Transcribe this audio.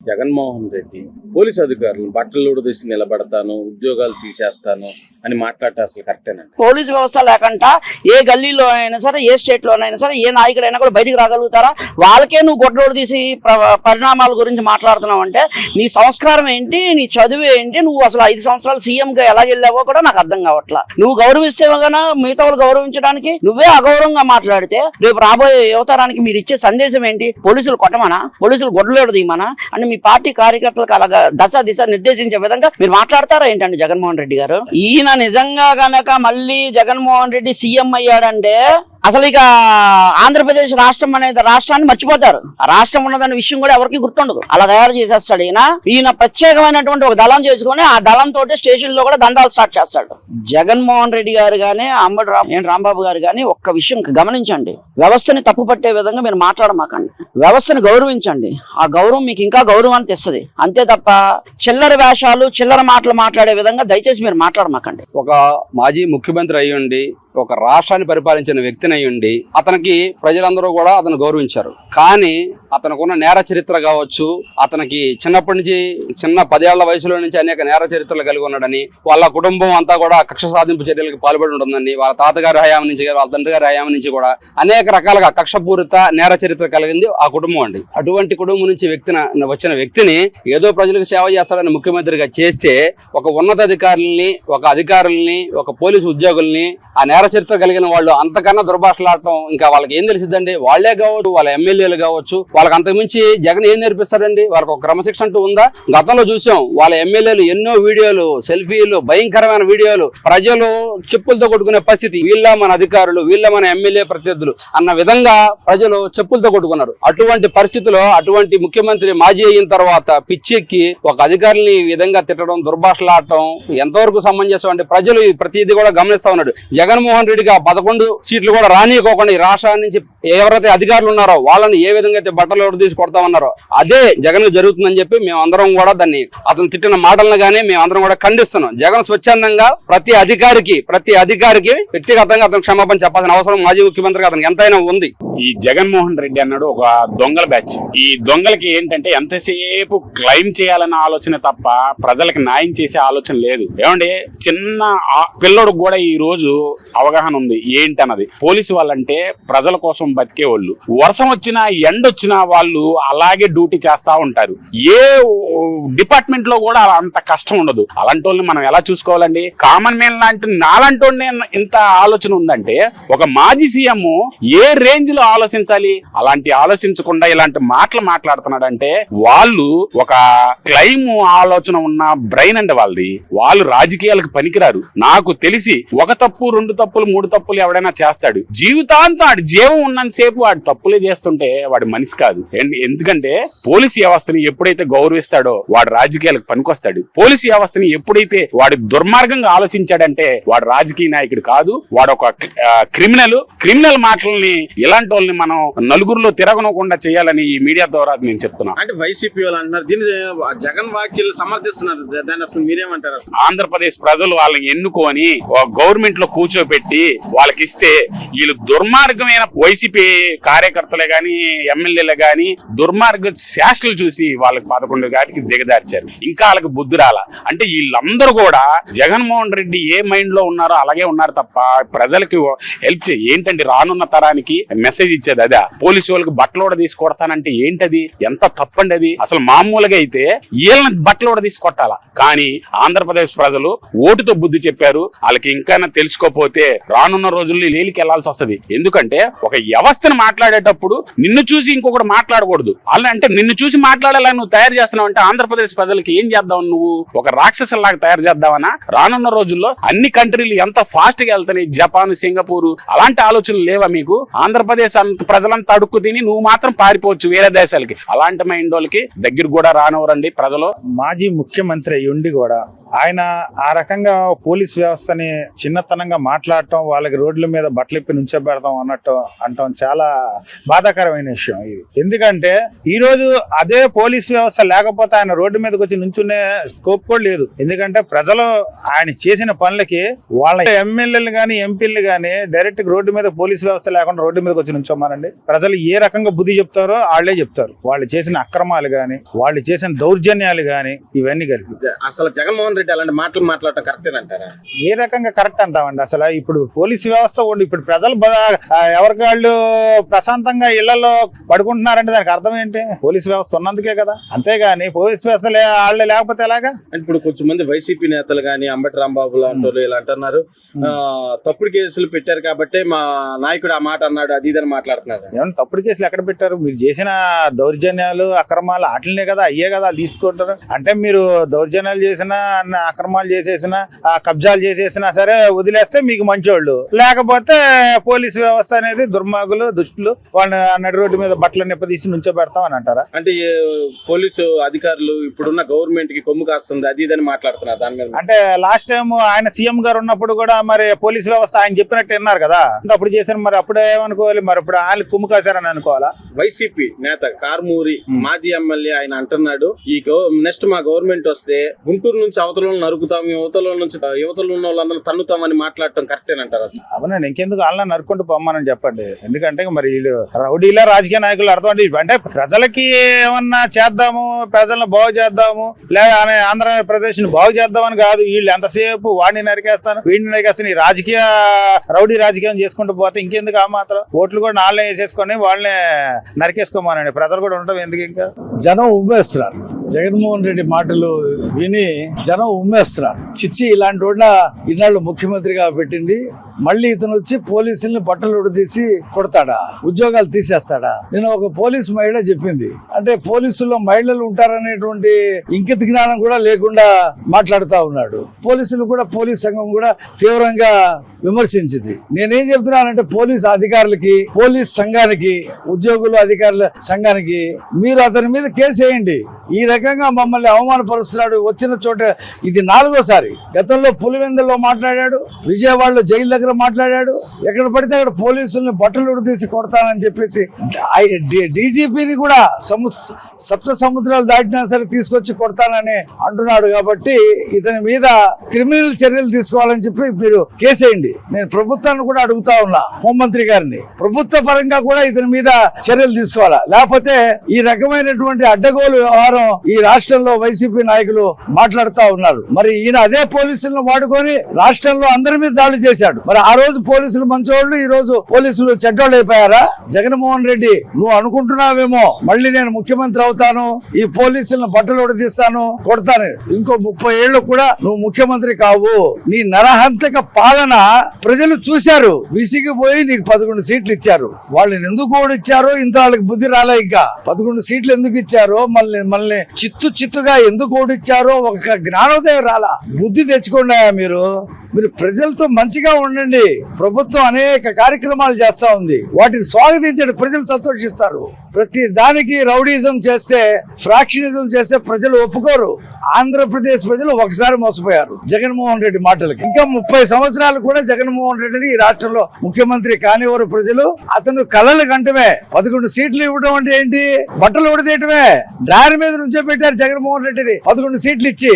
Jaganmohan Reddy police అధికారులు బట్టలు తీసి నిలబడతాను, ఉద్యోగాలు తీసేస్తాను అని మాట్లాడటం అసలు కరెక్టేనండి? పోలీసు వ్యవస్థ లేకుండా ఏ గల్లీలో అయినా సరే, ఏ స్టేట్లోనైనా సరే, ఏ నాయకుడైనా కూడా బయటికి రాగలుగుతారా? వాళ్ళకే నువ్వు గొడ్డోడు తీసి పరిణామాల గురించి మాట్లాడుతున్నావు అంటే నీ సంస్కారం ఏంటి, నీ చదువు ఏంటి? నువ్వు అసలు 5 సంవత్సరాలు సీఎంగా ఎలా వెళ్ళావో కూడా నాకు అర్థం కావట్లా. నువ్వు గౌరవిస్తే కన్నా మిగతా వాళ్ళు గౌరవించడానికి నువ్వే అగౌరవంగా మాట్లాడితే రేపు రాబోయే యువతరానికి మీరు ఇచ్చే సందేశం ఏంటి? పోలీసులు కొట్టమనా, పోలీసులు గొడ్డలేడు తీయమనా అని మీ పార్టీ కార్యకర్తలకు అలాగా దిశ నిర్దేశించే విధంగా మీరు మాట్లాడతారా ఏంటండి జగన్మోహన్ రెడ్డి గారు? ఈయన నిజంగా గనక మళ్ళీ జగన్మోహన్ రెడ్డి సీఎం అయ్యాడంటే అసలు ఇక ఆంధ్రప్రదేశ్ రాష్ట్రం అనేది రాష్ట్రాన్ని మర్చిపోతారు. ఆ రాష్ట్రం ఉన్నదన్న విషయం కూడా ఎవరికి గుర్తుండదు. అలా తయారు చేసేస్తాడు ఈయన ప్రత్యేకమైనటువంటి ఒక దళం చేసుకుని ఆ దళంతో స్టేషన్ లో కూడా దందాలు స్టార్ట్ చేస్తాడు. జగన్మోహన్ రెడ్డి గారు కానీ రాంబాబు గారు కానీ ఒక్క విషయం గమనించండి. వ్యవస్థని తప్పు పట్టే విధంగా మీరు మాట్లాడమాకండి. వ్యవస్థని గౌరవించండి. ఆ గౌరవం మీకు ఇంకా గౌరవాన్ని తెస్తుంది. అంతే తప్ప చిల్లర వేషాలు, చిల్లర మాటలు మాట్లాడే విధంగా దయచేసి మీరు మాట్లాడమాకండి. ఒక మాజీ ముఖ్యమంత్రి అయ్యుండి, ఒక రాష్ట్రాన్ని పరిపాలించిన వ్యక్తిని అయ్యుండి అతనికి ప్రజలందరూ కూడా అతను గౌరవించారు. కానీ అతనుకున్న నేర చరిత్ర కావచ్చు, అతనికి చిన్నప్పటి నుంచి 10 ఏళ్ల వయసులో నుంచి అనేక నేర చరిత్రలు కలిగి ఉన్నాడని, వాళ్ళ కుటుంబం అంతా కూడా కక్ష సాధింపు చర్యలకు పాల్పడి ఉంటుందని, వాళ్ళ తాతగారి హయాం నుంచి వాళ్ళ తండ్రి గారి హయాం నుంచి కూడా అనేక రకాలుగా కక్షపూరిత నేర చరిత్ర కలిగింది ఆ కుటుంబం అండి. అటువంటి కుటుంబం నుంచి వచ్చిన వ్యక్తిని ఏదో ప్రజలకు సేవ చేస్తాడని ముఖ్యమంత్రిగా చేస్తే ఒక ఉన్నతాధికారుల్ని, ఒక అధికారుల్ని, ఒక పోలీసు ఉద్యోగుల్ని ఆ నేర చరిత్ర కలిగిన వాళ్ళు అంతకన్నా దుర్భాషలాడటం ఇంకా వాళ్ళకి ఏం తెలిసిద్దండి? వాళ్లే కావచ్చు, వాళ్ళ ఎమ్మెల్యేలు కావచ్చు, వాళ్ళకి అంతకుమించి జగన్ ఏం నేర్పిస్తాడండి? వాళ్ళకి ఒక క్రమశిక్షణ అంటూ ఉందా? గతంలో చూసాం వాళ్ళ ఎమ్మెల్యేలు ఎన్నో వీడియోలు, సెల్ఫీలు, భయంకరమైన వీడియోలు, ప్రజలు చెప్పులతో కొట్టుకునే పరిస్థితి. వీళ్ళ మన అధికారులు, వీళ్ళ మన ఎమ్మెల్యే ప్రత్యర్థులు అన్న విధంగా ప్రజలు చెప్పులతో కొట్టుకున్నారు. అటువంటి పరిస్థితిలో అటువంటి ముఖ్యమంత్రి మాజీ అయిన తర్వాత పిచ్చెక్కి ఒక అధికారుల్ని ఈ విధంగా తిట్టడం, దుర్భాషలాడటం ఎంతవరకు సమంజసం అంటే ప్రజలు ప్రతిదీ కూడా గమనిస్తా ఉన్నాడు. జగన్మోహన్ రెడ్డిగా 11 సీట్లు కూడా రానియకోకుండా ఈ రాష్ట్రాన్ని నుంచి ఎవరైతే అధికారులు ఉన్నారో వాళ్ళని ఏ విధంగా అయితే బట్టలు తీసి కొడతామన్నారో అదే జగన్ జరుగుతుందని చెప్పి మేమందరం కూడా దాన్ని, అతను తిట్టిన మాటలను కానీ మేమందరం కూడా ఖండిస్తున్నాం. జగన్ స్వచ్ఛందంగా ప్రతి అధికారికి వ్యక్తిగతంగా అతను క్షమాపణ చెప్పాల్సిన అవసరం మాజీ ముఖ్యమంత్రికి అతనికి ఎంతైనా ఉంది. ఈ జగన్మోహన్ రెడ్డి అన్నాడు ఒక దొంగల బ్యాచ్. ఈ దొంగలకి ఏంటంటే ఎంతసేపు క్లైమ్ చేయాలన్న ఆలోచన తప్ప ప్రజలకు న్యాయం చేసే ఆలోచన లేదు. ఏమంటే చిన్న పిల్లోడికి కూడా ఈ రోజు అవగాహన ఉంది ఏంటన్నది. పోలీసు వాళ్ళంటే ప్రజల కోసం బతికే వాళ్ళు. వర్షం వచ్చినా ఎండొచ్చినా వాళ్ళు అలాగే డ్యూటీ చేస్తా ఉంటారు. ఏ డిపార్ట్మెంట్ లో కూడా అంత కష్టం ఉండదు. అలాంటి వాళ్ళని మనం ఎలా చూసుకోవాలండి? కామన్ మ్యాన్ లాంటి నాలాంటి ఇంత ఆలోచన ఉందంటే ఒక మాజీ సీఎం ఏ రేంజ్ లో ఆలోచించాలి? అలాంటి ఆలోచించకుండా ఇలాంటి మాటలు మాట్లాడుతున్నాడంటే వాళ్ళు ఒక క్లైమ్ ఆలోచన ఉన్న బ్రెయిన్ అండి వాళ్ళది. వాళ్ళు రాజకీయాలకు పనికిరారు. నాకు తెలిసి 1 తప్పు 2 తప్పులు 3 తప్పులు ఎవడైనా చేస్తాడు. జీవితాంతం ఆడి జీవం ఉన్నంతసేపు వాడు తప్పులే చేస్తుంటే వాడు మనిషి కాదు. ఎందుకంటే పోలీసు వ్యవస్థని ఎప్పుడైతే గౌరవిస్తాడో వాడు రాజకీయాలకు పనికొస్తాడు. పోలీసు వ్యవస్థని ఎప్పుడైతే వాడు దుర్మార్గంగా ఆలోచించాడంటే వాడు రాజకీయ నాయకుడు కాదు, వాడు ఒక క్రిమినల్ మాటలని ఇలాంటి వాళ్ళని మనం నలుగురిలో తిరగనకుండా చేయాలని ఈ మీడియా ద్వారా నేను చెప్తున్నా. అంటే వైసీపీ వాళ్ళు అంటున్నారు దీన్ని జగన్ వ్యాఖ్యలు సమర్థిస్తున్నారు. దాన్ని అసలు మీరేమంటారు? అసలు ఆంధ్రప్రదేశ్ ప్రజలు వాళ్ళని ఎన్నుకొని గవర్నమెంట్ లో కూర్చోబెట్టి వాళ్ళకి ఇస్తే వీళ్ళు దుర్మార్గమైన వైసీపీ కార్యకర్తలే గాని ఎమ్మెల్యేలే గాని దుర్మార్గ శాస్త్రలు చూసి వాళ్ళకి 11 గారికి దిగదార్చారు. ఇంకా వాళ్ళకి బుద్ధి రాల. అంటే వీళ్ళందరూ కూడా జగన్మోహన్ రెడ్డి ఏ మైండ్ లో ఉన్నారో అలాగే ఉన్నారు తప్ప ప్రజలకి హెల్ప్ ఏంటండి? రానున్న తరానికి మెసేజ్ ఇచ్చేది అదే. పోలీసు వాళ్ళకి బట్టలు కూడా తీసుకొడతానంటే ఏంటది? ఎంత తప్పండి అది. అసలు మామూలుగా అయితే వీళ్ళని బట్టలు కూడా తీసుకొట్టాలా. కానీ ఆంధ్రప్రదేశ్ ప్రజలు ఓటుతో బుద్ధి చెప్పారు. వాళ్ళకి ఇంకా తెలుసుకోపోతే రానున్న రోజుల్లో లేలికి వెళ్లాల్సి వస్తుంది. ఎందుకంటే ఒక వ్యవస్థను మాట్లాడేటప్పుడు నిన్ను చూసి ఇంకొకటి మాట్లాడకూడదు. అలా అంటే నిన్ను చూసి మాట్లాడాలని నువ్వు తయారు చేస్తున్నావు అంటే ఆంధ్రప్రదేశ్ ప్రజలకి ఏం చేద్దాం? నువ్వు ఒక రాక్షసులాగా తయారు చేద్దామనా? రానున్న రోజుల్లో అన్ని కంట్రీలు ఎంత ఫాస్ట్ గా వెళ్తాయి, జపాన్, సింగపూర్, అలాంటి ఆలోచనలు లేవా మీకు? ఆంధ్రప్రదేశ్ ప్రజలంతా అడుక్కు తిని నువ్వు మాత్రం పారిపోవచ్చు వేరే దేశాలకి. అలాంటి మైండ్ వాళ్ళకి దగ్గర కూడా రానివ్వరండి ప్రజలు. మాజీ ముఖ్యమంత్రి అయ్యుండి కూడా ఆయన ఆ రకంగా పోలీస్ వ్యవస్థని చిన్నతనంగా మాట్లాడటం, వాళ్ళకి రోడ్ల మీద బట్టలిప్పి నుంచోబెడతాం అన్నట్టు అంటాం చాలా బాధాకరమైన విషయం ఇది. ఎందుకంటే ఈ రోజు అదే పోలీస్ వ్యవస్థ లేకపోతే ఆయన రోడ్డు మీదకి వచ్చి నుంచునే స్కోప్ కూడా లేదు. ఎందుకంటే ప్రజలు ఆయన చేసిన పనులకి వాళ్ళ ఎమ్మెల్యేలు కానీ ఎంపీలు కానీ డైరెక్ట్ రోడ్డు మీద పోలీస్ వ్యవస్థ లేకుండా రోడ్డు మీదకి వచ్చి నుంచోమానండి. ప్రజలు ఏ రకంగా బుద్ధి చెప్తారో వాళ్ళే చెప్తారు. వాళ్ళు చేసిన అక్రమాలు గాని, వాళ్ళు చేసిన దౌర్జన్యాలు గాని, ఇవన్నీ కలిపి అసలు జగన్మోహన్ రెడ్డి అలాంటి మాటలు మాట్లాడటం కరెక్టేనంటారా? ఏ రకంగా కరెక్ట్ అంటామండి? అసలు ఇప్పుడు పోలీసు వ్యవస్థ ఉండి ఇప్పుడు ప్రజలు ఎవరికి వాళ్ళు ప్రశాంతంగా ఇళ్లలో పడుకుంటున్నారంటే దానికి అర్థం ఏంటి? పోలీసు వ్యవస్థ ఉన్నందుకే కదా. అంతేగాని పోలీసు వ్యవస్థ వాళ్ళే లేకపోతే ఎలాగా? ఇప్పుడు కొంచెం మంది వైసీపీ నేతలు గాని, అంబటి రాంబాబు లాంటి వాళ్ళు ఇలా అంటున్నారు, తప్పుడు కేసులు పెట్టారు కాబట్టి మా నాయకుడు ఆ మాట అన్నాడు, అది ఇదని మాట్లాడుతున్నారు. ఏమన్నా తప్పుడు కేసులు ఎక్కడ పెట్టారు? మీరు చేసిన దౌర్జన్యాలు, అక్రమాలు వాటినే కదా, అయ్యే కదా తీసుకుంటారు. అంటే మీరు దౌర్జన్యాలు చేసినా, అక్రమాలు చేసేసినా, కబ్జాలు చేసేసినా సరే వదిలేస్తే మీకు మంచోళ్ళు, లేకపోతే పోలీసు వ్యవస్థ అనేది దుర్మార్గులు, దుష్టులు, వాళ్ళని నడి రోడ్డు మీద బట్టలు నిప్పదీసి నుంచో పెడతాం అని అంటారా? అంటే పోలీసు అధికారులు ఇప్పుడున్న గవర్నమెంట్ కి కొమ్ము కాస్తుంది, అది ఇదని మాట్లాడుతున్నారు దాని మీద. అంటే లాస్ట్ టైం ఆయన సీఎం గారు ఉన్నప్పుడు కూడా మరి పోలీసు వ్యవస్థ ఆయన చెప్పినట్టు విన్నారు కదా, అంటే అప్పుడు చేశారు. మరి అప్పుడు ఏమనుకోవాలి? మరి ఇప్పుడు ఆయన కొమ్ము కాశారని అనుకోవాలా? వైసీపీ నేత కార్మూరి మాజీ ఎమ్మెల్యే ఆయన అంటున్నాడు, ఈ నెక్స్ట్ మా గవర్నమెంట్ వస్తే గుంటూరు నుంచి అవతల నరుకుతాం, యువతల నుంచి యువతలు ఉన్న వాళ్ళందరూ తన్నుతామని మాట్లాడటం కరెక్టేనంటారు? అసలు అవునండి. ఇంకెందుకు వాళ్ళని నరుక్కుంటూ పొమ్మని చెప్పండి. ఎందుకంటే మరి వీళ్ళు రౌడీలా రాజకీయ నాయకులు అర్థం అంటే ప్రజలకి ఏమన్నా చేద్దాము, ప్రజలను బాగు చేద్దాము, లేదా ఆంధ్రప్రదేశ్ ని బాగు చేద్దామని కాదు. వీళ్ళు ఎంతసేపు వాడిని నరికేస్తాను, వీడిని నరికేస్తాను, ఈ రాజకీయ రౌడీ రాజకీయం చేసుకుంటూ పోతే ఇంకెందుకు? ఆ మాత్రం ఓట్లు కూడా నాళ్ళే వేసేసుకొని వాళ్ళని నరికేసుకోమానండి. ప్రజలు కూడా ఉండటం ఎందుకు? ఇంకా జనం ఉమ్మేస్తున్నారు. జగన్మోహన్ రెడ్డి మాటలు విని జనం ఉమ్మేస్తున్నారు. చిచ్చి ఇలాంటి వాళ్ళ ఇన్నాళ్ళు ముఖ్యమంత్రిగా పెట్టింది, మళ్ళీ ఇతను వచ్చి పోలీసుల్ని బట్టలు ఉడదీసి కొడతాడా, ఉద్యోగాలు తీసేస్తాడా? నేను ఒక పోలీసు మహిళ చెప్పింది, అంటే పోలీసుల్లో మహిళలు ఉంటారనేటువంటి ఇంకిత జ్ఞానం కూడా లేకుండా మాట్లాడుతూ ఉన్నాడు. పోలీసులు కూడా, పోలీస్ సంఘం కూడా తీవ్రంగా విమర్శించింది. నేనేం చెప్తున్నానంటే పోలీస్ అధికారులకి, పోలీస్ సంఘానికి, ఉద్యోగులు అధికారుల సంఘానికి మీరు అతని మీద కేసు వేయండి. ఈ రకంగా మమ్మల్ని అవమానపరుస్తున్నాడు. వచ్చిన చోట ఇది 4వ సారి. గతంలో పులివెందులో మాట్లాడాడు, విజయవాడలో జైలు దగ్గర మాట్లాడాడు, ఎక్కడ పడితే అక్కడ పోలీసుల్ని బట్టలు ఉడదీసి కొడతానని చెప్పేసి డీజీపీని కూడా సప్త సముద్రాలు దాటినా సరే తీసుకొచ్చి కొడతానని అంటున్నాడు. కాబట్టి ఇతని మీద క్రిమినల్ చర్యలు తీసుకోవాలని చెప్పి మీరు కేసేయండి. నేను ప్రభుత్వాన్ని కూడా అడుగుతా ఉన్నా, హోంమంత్రి గారిని, ప్రభుత్వ పరంగా కూడా ఇతని మీద చర్యలు తీసుకోవాలా. లేకపోతే ఈ రకమైనటువంటి అడ్డగోలు వ్యవహారం ఈ రాష్ట్రంలో వైసీపీ నాయకులు మాట్లాడుతూ ఉన్నారు. మరి ఈయన అదే పోలీసులను వాడుకొని రాష్ట్రంలో అందరి మీద దాడులు చేశాడు. మరి ఆ రోజు పోలీసులు మంచోళ్ళు, ఈ రోజు పోలీసులు చెడ్డోళ్ళు అయిపోయారా? జగన్మోహన్ రెడ్డి, నువ్వు అనుకుంటున్నావేమో మళ్ళీ నేను ముఖ్యమంత్రి అవుతాను, ఈ పోలీసులను బట్టలు ఉడదీస్తాను, కొడతాను, ఇంకో 30 ఏళ్ళు కూడా నువ్వు ముఖ్యమంత్రి కావు. నీ నరహంతక పాలన ప్రజలు చూశారు, విసిగిపోయి నీకు 11 సీట్లు ఇచ్చారు. వాళ్ళని ఎందుకు ఓడిచ్చారో ఇంత వాళ్ళకి బుద్ధి రాలే. ఇంకా 11 సీట్లు ఎందుకు ఇచ్చారో, మళ్ళీ చిత్తుగా ఎందుకు ఓడిచ్చారో ఒక జ్ఞానోదయం రాలా. బుద్ధి తెచ్చుకోండి. మీరు ప్రజలతో మంచిగా ఉండండి. ప్రభుత్వం అనేక కార్యక్రమాలు చేస్తా ఉంది, వాటిని స్వాగతించండి, ప్రజలు సంతోషిస్తారు. ప్రతి దానికి రౌడీజం చేస్తే, ఫ్రాక్షనిజం చేస్తే ప్రజలు ఒప్పుకోరు. ఆంధ్రప్రదేశ్ ప్రజలు ఒకసారి మోసపోయారు జగన్మోహన్ రెడ్డి మాటలకి. ఇంకా 30 సంవత్సరాలు కూడా జగన్మోహన్ రెడ్డిని ఈ రాష్ట్రంలో ముఖ్యమంత్రి కానివారు ప్రజలు. అతను కళలు కంటమే. 11 సీట్లు ఇవ్వడం అంటే ఏంటి? బట్టలు ఉడదేయటమే. డ్రైవర్ మీద నుంచో పెట్టారు జగన్మోహన్ రెడ్డిని 11 సీట్లు ఇచ్చి.